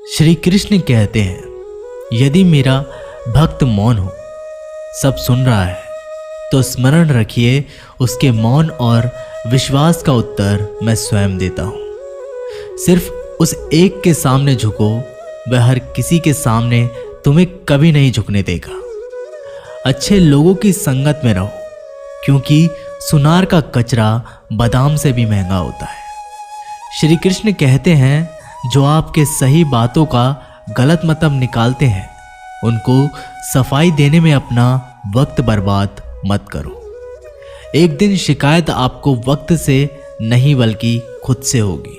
श्री कृष्ण कहते हैं, यदि मेरा भक्त मौन हो, सब सुन रहा है, तो स्मरण रखिए उसके मौन और विश्वास का उत्तर मैं स्वयं देता हूं। सिर्फ उस एक के सामने झुको, वह हर किसी के सामने तुम्हें कभी नहीं झुकने देगा। अच्छे लोगों की संगत में रहो, क्योंकि सुनार का कचरा बादाम से भी महंगा होता है। श्री कृष्ण कहते हैं, जो आपके सही बातों का गलत मतलब निकालते हैं, उनको सफाई देने में अपना वक्त बर्बाद मत करो। एक दिन शिकायत आपको वक्त से नहीं बल्कि खुद से होगी।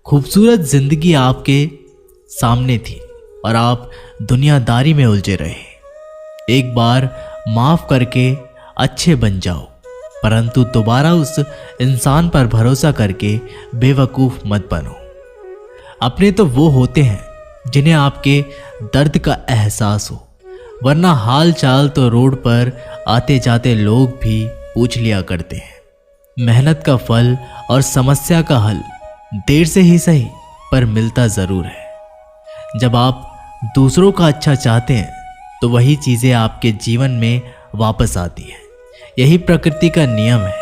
खूबसूरत जिंदगी आपके सामने थी और आप दुनियादारी में उलझे रहे। एक बार माफ करके अच्छे बन जाओ, परंतु दोबारा उस इंसान पर भरोसा करके बेवकूफ मत बनो। अपने तो वो होते हैं जिन्हें आपके दर्द का एहसास हो, वरना हाल चाल तो रोड पर आते जाते लोग भी पूछ लिया करते हैं। मेहनत का फल और समस्या का हल देर से ही सही पर मिलता जरूर है। जब आप दूसरों का अच्छा चाहते हैं तो वही चीजें आपके जीवन में वापस आती हैं। यही प्रकृति का नियम है।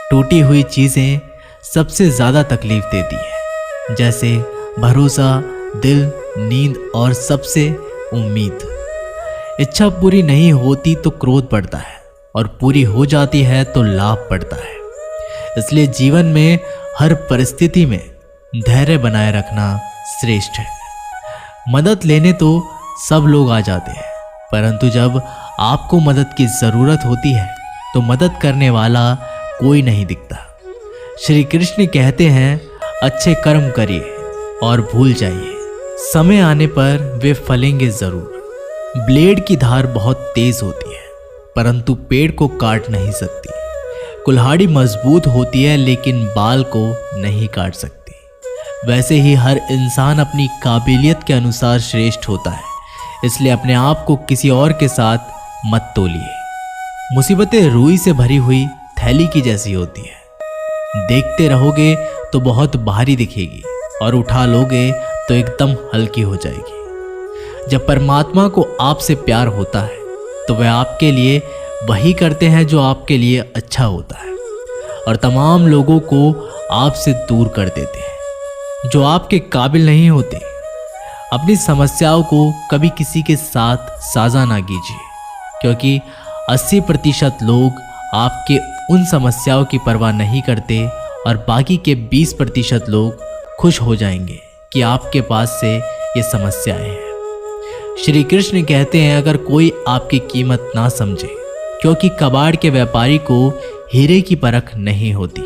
टूटी हुई चीजें सबसे ज्यादा तकलीफ देती हैं, जैसे भरोसा, दिल, नींद और सबसे उम्मीद। इच्छा पूरी नहीं होती तो क्रोध बढ़ता है और पूरी हो जाती है तो लाभ बढ़ता है। इसलिए जीवन में हर परिस्थिति में धैर्य बनाए रखना श्रेष्ठ है। मदद लेने तो सब लोग आ जाते हैं, परंतु जब आपको मदद की जरूरत होती है तो मदद करने वाला कोई नहीं दिखता। श्री कृष्ण कहते हैं, अच्छे कर्म करिए और भूल जाइए, समय आने पर वे फलेंगे जरूर। ब्लेड की धार बहुत तेज होती है, परंतु पेड़ को काट नहीं सकती। कुल्हाड़ी मजबूत होती है, लेकिन बाल को नहीं काट सकती। वैसे ही हर इंसान अपनी काबिलियत के अनुसार श्रेष्ठ होता है, इसलिए अपने आप को किसी और के साथ मत तोलिए। मुसीबतें रुई से भरी हुई थैली की जैसी होती है। देखते रहोगे तो बहुत भारी दिखेगी और उठा लोगे तो एकदम हल्की हो जाएगी। जब परमात्मा को आपसे प्यार होता है तो वह आपके लिए वही करते हैं जो आपके लिए अच्छा होता है, और तमाम लोगों को आपसे दूर कर देते हैं जो आपके काबिल नहीं होते। अपनी समस्याओं को कभी किसी के साथ साझा ना कीजिए, क्योंकि 80% लोग आपके उन समस्याओं की परवाह नहीं करते और बाकी के 20% लोग खुश हो जाएंगे कि आपके पास से ये समस्याएं हैं। श्री कृष्ण कहते हैं, अगर कोई आपकी कीमत ना समझे, क्योंकि कबाड़ के व्यापारी को हीरे की परख नहीं होती।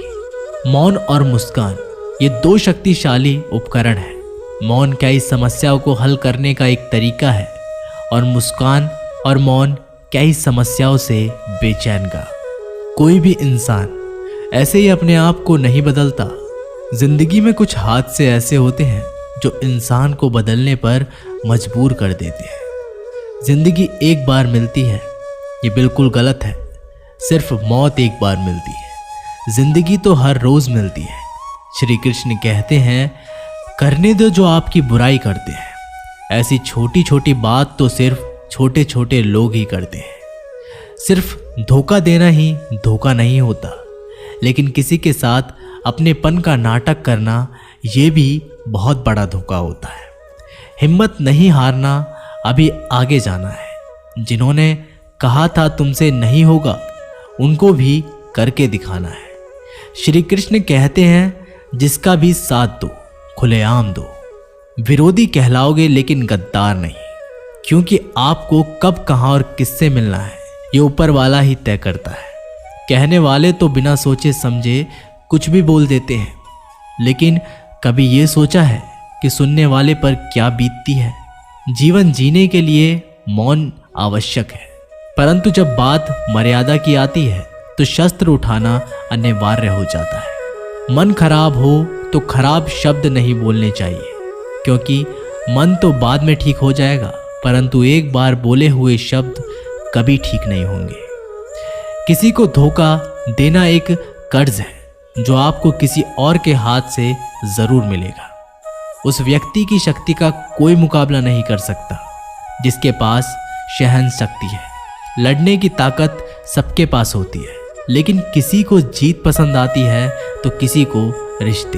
मौन और मुस्कान ये दो शक्तिशाली उपकरण हैं। मौन कई समस्याओं को हल करने का एक तरीका है और मुस्कान और मौन कई समस्याओं से बेचैन का। कोई भी इंसान ऐसे ही अपने आप को नहीं बदलता। जिंदगी में कुछ हादसे ऐसे होते हैं जो इंसान को बदलने पर मजबूर कर देते हैं। जिंदगी एक बार मिलती है, ये बिल्कुल गलत है। सिर्फ मौत एक बार मिलती है, जिंदगी तो हर रोज मिलती है। श्री कृष्ण कहते हैं, करने दो जो आपकी बुराई करते हैं। ऐसी छोटी छोटी बात तो सिर्फ छोटे छोटे लोग ही करते हैं। सिर्फ धोखा देना ही धोखा नहीं होता, लेकिन किसी के साथ अपनेपन का नाटक करना ये भी बहुत बड़ा धोखा होता है। हिम्मत नहीं हारना, अभी आगे जाना है। जिन्होंने कहा था तुमसे नहीं होगा, उनको भी करके दिखाना है। श्री कृष्ण कहते हैं, जिसका भी साथ दो, खुलेआम दो। विरोधी कहलाओगे लेकिन गद्दार नहीं, क्योंकि आपको कब, कहां और किससे मिलना है ये ऊपर वाला ही तय करता है। कहने वाले तो बिना सोचे समझे कुछ भी बोल देते हैं, लेकिन कभी ये सोचा है कि सुनने वाले पर क्या बीतती है। जीवन जीने के लिए मौन आवश्यक है, परंतु जब बात मर्यादा की आती है तो शस्त्र उठाना अनिवार्य हो जाता है। मन खराब हो तो खराब शब्द नहीं बोलने चाहिए, क्योंकि मन तो बाद में ठीक हो जाएगा, परंतु एक बार बोले हुए शब्द कभी ठीक नहीं होंगे। किसी को धोखा देना एक कर्ज है जो आपको किसी और के हाथ से जरूर मिलेगा। उस व्यक्ति की शक्ति का कोई मुकाबला नहीं कर सकता जिसके पास सहन शक्ति है। लड़ने की ताकत सबके पास होती है, लेकिन किसी को जीत पसंद आती है तो किसी को रिश्ते।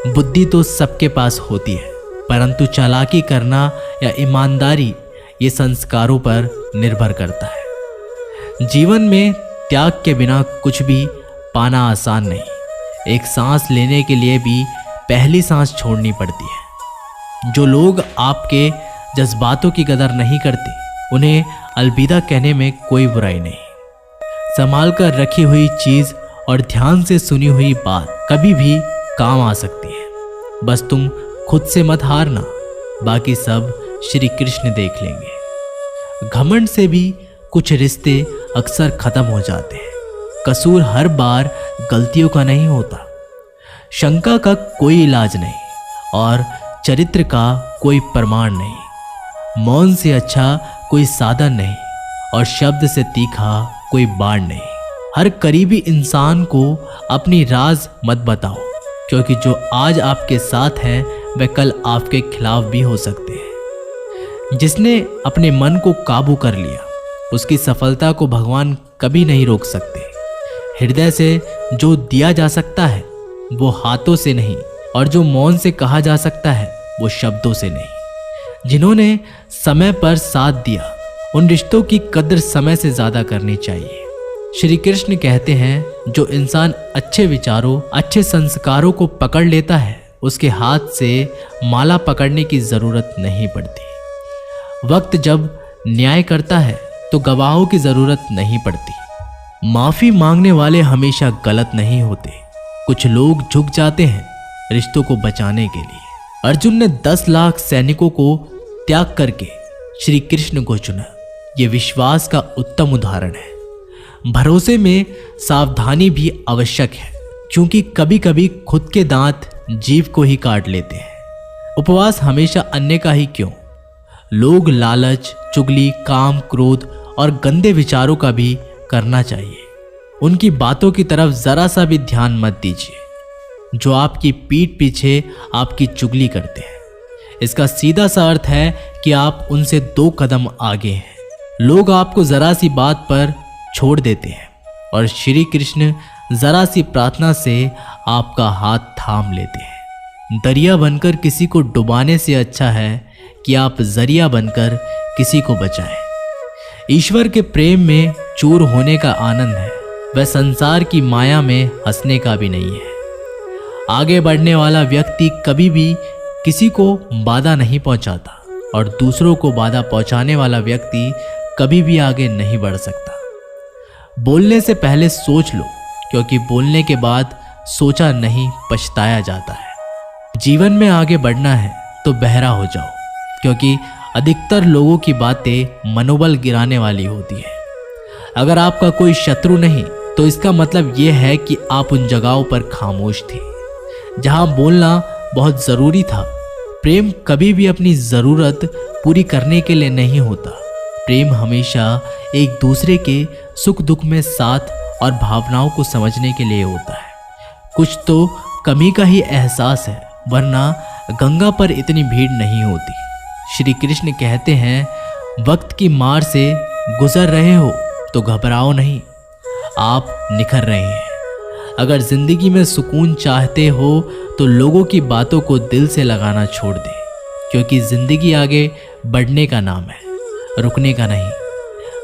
बुद्धि तो सबके पास होती है, परंतु चालाकी करना या ईमानदारी ये संस्कारों पर निर्भर करता है। जीवन में त्याग के बिना कुछ भी पाना आसान नहीं। एक सांस लेने के लिए भी पहली सांस छोड़नी पड़ती है। जो लोग आपके जज्बातों की कदर नहीं करते, उन्हें अलविदा कहने में कोई बुराई नहीं। संभाल कर रखी हुई चीज और ध्यान से सुनी हुई बात कभी भी काम आ सकती है। बस तुम खुद से मत हारना, बाकी सब श्री कृष्ण देख लेंगे। घमंड से भी कुछ रिश्ते अक्सर खत्म हो जाते हैं। कसूर हर बार गलतियों का नहीं होता। शंका का कोई इलाज नहीं और चरित्र का कोई प्रमाण नहीं। मौन से अच्छा कोई साधन नहीं और शब्द से तीखा कोई बाण नहीं। हर करीबी इंसान को अपनी राज मत बताओ, क्योंकि जो आज आपके साथ हैं वे कल आपके खिलाफ भी हो सकते हैं। जिसने अपने मन को काबू कर लिया, उसकी सफलता को भगवान कभी नहीं रोक सकते। हृदय से जो दिया जा सकता है वो हाथों से नहीं, और जो मौन से कहा जा सकता है वो शब्दों से नहीं। जिन्होंने समय पर साथ दिया, उन रिश्तों की कद्र समय से ज्यादा करनी चाहिए। श्री कृष्ण कहते हैं, जो इंसान अच्छे विचारों, अच्छे संस्कारों को पकड़ लेता है, उसके हाथ से माला पकड़ने की जरूरत नहीं पड़ती। वक्त जब न्याय करता है तो गवाहों की जरूरत नहीं पड़ती। माफी मांगने वाले हमेशा गलत नहीं होते। कुछ लोग झुक जाते हैं रिश्तों को बचाने के लिए। अर्जुन ने 10 लाख सैनिकों को त्याग करके श्री कृष्ण को चुना। ये विश्वास का उत्तम उदाहरण है। भरोसे में सावधानी भी आवश्यक है, क्योंकि कभी कभी खुद के दांत जीभ को ही काट लेते हैं। उपवास हमेशा अन्य का ही क्यों? लोग लालच, चुगली, काम, क्रोध और गंदे विचारों का भी करना चाहिए। उनकी बातों की तरफ जरा सा भी ध्यान मत दीजिए जो आपकी पीठ पीछे आपकी चुगली करते हैं। इसका सीधा सा अर्थ है कि आप उनसे 2 कदम आगे हैं। लोग आपको जरा सी बात पर छोड़ देते हैं और श्री कृष्ण जरा सी प्रार्थना से आपका हाथ थाम लेते हैं। दरिया बनकर किसी को डुबाने से अच्छा है कि आप जरिया बनकर किसी को बचाएं। ईश्वर के प्रेम में चूर होने का आनंद है, वह संसार की माया में हंसने का भी नहीं है। आगे बढ़ने वाला व्यक्ति कभी भी किसी को बाधा नहीं पहुंचाता और दूसरों को बाधा पहुंचाने वाला व्यक्ति कभी भी आगे नहीं बढ़ सकता। बोलने से पहले सोच लो, क्योंकि बोलने के बाद सोचा नहीं पछताया जाता है। जीवन में आगे बढ़ना है तो बहरा हो जाओ, क्योंकि अधिकतर लोगों की बातें मनोबल गिराने वाली होती है। अगर आपका कोई शत्रु नहीं तो इसका मतलब यह है कि आप उन जगहों पर खामोश थे जहां बोलना बहुत जरूरी था। प्रेम कभी भी अपनी जरूरत पूरी करने के लिए नहीं होता। प्रेम हमेशा एक दूसरे के सुख दुख में साथ और भावनाओं को समझने के लिए होता है। कुछ तो कमी का ही एहसास है, वरना गंगा पर इतनी भीड़ नहीं होती। श्री कृष्ण कहते हैं, वक्त की मार से गुजर रहे हो तो घबराओ नहीं, आप निखर रहे हैं। अगर जिंदगी में सुकून चाहते हो तो लोगों की बातों को दिल से लगाना छोड़ दे, क्योंकि जिंदगी आगे बढ़ने का नाम है, रुकने का नहीं।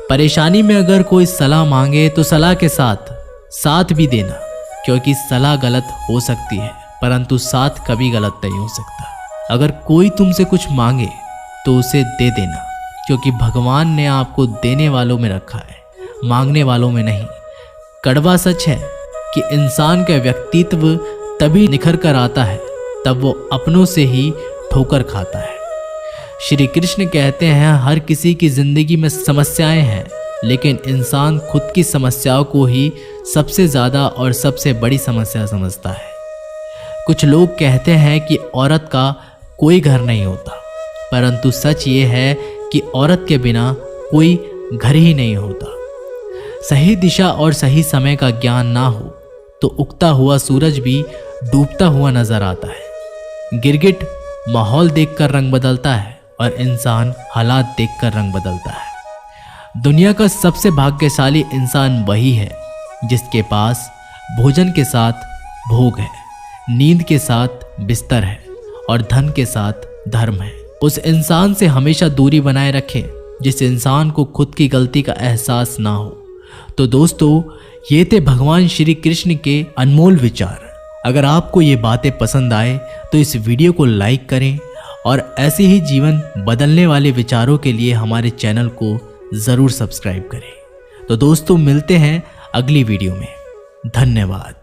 परेशानी में अगर कोई सलाह मांगे तो सलाह के साथ भी देना, क्योंकि सलाह गलत हो सकती है परंतु साथ कभी गलत नहीं हो सकता। अगर कोई तुमसे कुछ मांगे तो उसे दे देना, क्योंकि भगवान ने आपको देने वालों में रखा है, मांगने वालों में नहीं। कड़वा सच है कि इंसान का व्यक्तित्व तभी निखर कर आता है तब वो अपनों से ही ठोकर खाता है। श्री कृष्ण कहते हैं, हर किसी की जिंदगी में समस्याएं हैं, लेकिन इंसान खुद की समस्याओं को ही सबसे ज़्यादा और सबसे बड़ी समस्या समझता है। कुछ लोग कहते हैं कि औरत का कोई घर नहीं होता, परंतु सच ये है कि औरत के बिना कोई घर ही नहीं होता। सही दिशा और सही समय का ज्ञान ना हो तो उगता हुआ सूरज भी डूबता हुआ नजर आता है। गिरगिट माहौल देखकर रंग बदलता है और इंसान हालात देखकर रंग बदलता है। दुनिया का सबसे भाग्यशाली इंसान वही है जिसके पास भोजन के साथ भोग है, नींद के साथ बिस्तर है और धन के साथ धर्म है। उस इंसान से हमेशा दूरी बनाए रखें जिस इंसान को खुद की गलती का एहसास ना हो। तो दोस्तों, ये थे भगवान श्री कृष्ण के अनमोल विचार। अगर आपको ये बातें पसंद आए तो इस वीडियो को लाइक करें और ऐसे ही जीवन बदलने वाले विचारों के लिए हमारे चैनल को ज़रूर सब्सक्राइब करें। तो दोस्तों, मिलते हैं अगली वीडियो में। धन्यवाद।